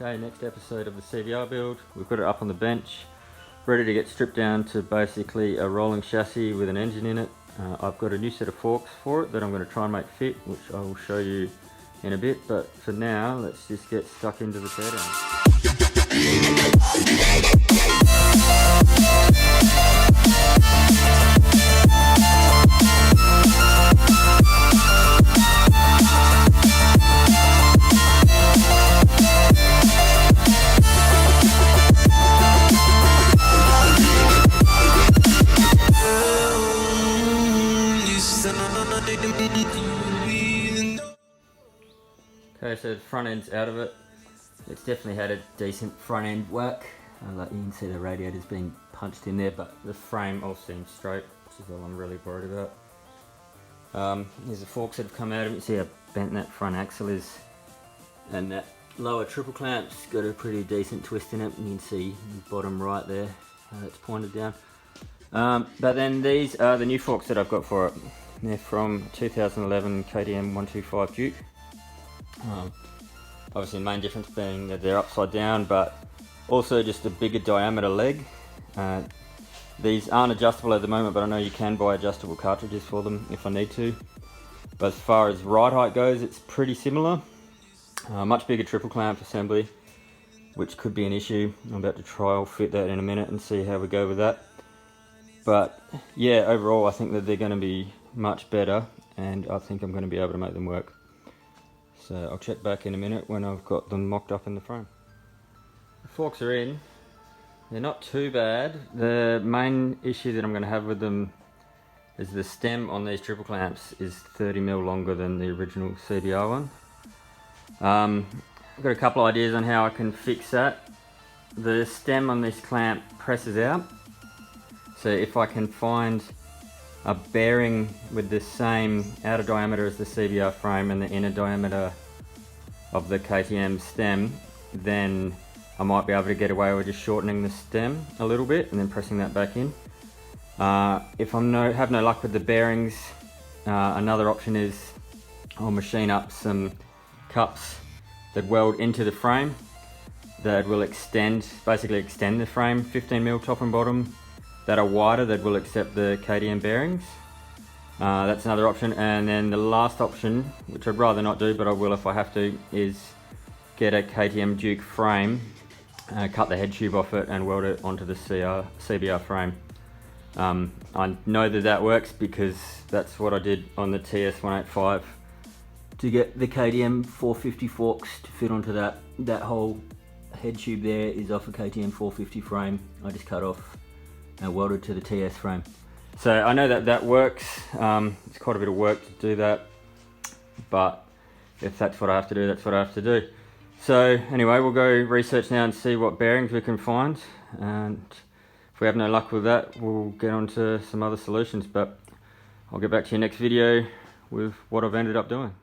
Okay, next episode of the CBR build. We've got it up on the bench, ready to get stripped down to basically a rolling chassis with an engine in it. I've got a new set of forks for it that I'm going to try and make fit, which I will show you in a bit, but for now let's just get stuck into the teardown. Okay, so the front end's out of it. It's definitely had a decent front end whack. Like you can see the radiator's been punched in there, but the frame all seems straight, which is all I'm really worried about. There's the forks that have come out of it. You see how bent that front axle is, and that lower triple clamp's got a pretty decent twist in it. You can see the bottom right there how it's pointed down. But then these are the new forks that I've got for it. They're from 2011 KTM125 Duke. Obviously the main difference being that they're upside down, but also just a bigger diameter leg. These aren't adjustable at the moment, but I know you can buy adjustable cartridges for them if I need to. But as far as ride height goes, it's pretty similar. Much bigger triple clamp assembly, which could be an issue. I'm about to trial fit that in a minute and see how we go with that. But yeah, overall I think that they're going to be much better, and I think I'm going to be able to make them work. So I'll check back in a minute when I've got them mocked up in the frame. The forks are in. They're not too bad. The main issue that I'm going to have with them is the stem on these triple clamps is 30mm longer than the original CBR one. I've got a couple ideas on how I can fix that. The stem on this clamp presses out. So if I can find a bearing with the same outer diameter as the CBR frame and the inner diameter of the KTM stem, then I might be able to get away with just shortening the stem a little bit and then pressing that back in. If I have no luck with the bearings, another option is I'll machine up some cups that weld into the frame that will basically extend the frame 15mm top and bottom, that are wider, that will accept the KTM bearings. That's another option. And then the last option, which I'd rather not do, but I will if I have to, is get a KTM Duke frame, cut the head tube off it and weld it onto the CBR frame. I know that works because that's what I did on the TS185 to get the KTM 450 forks to fit onto that. That whole head tube there is off a KTM 450 frame. I just cut off and welded to the TS frame. So I know that works. It's quite a bit of work to do that, but if that's what I have to do, that's what I have to do. So anyway, we'll go research now and see what bearings we can find, and if we have no luck with that, we'll get on to some other solutions. But I'll get back to you next video with what I've ended up doing.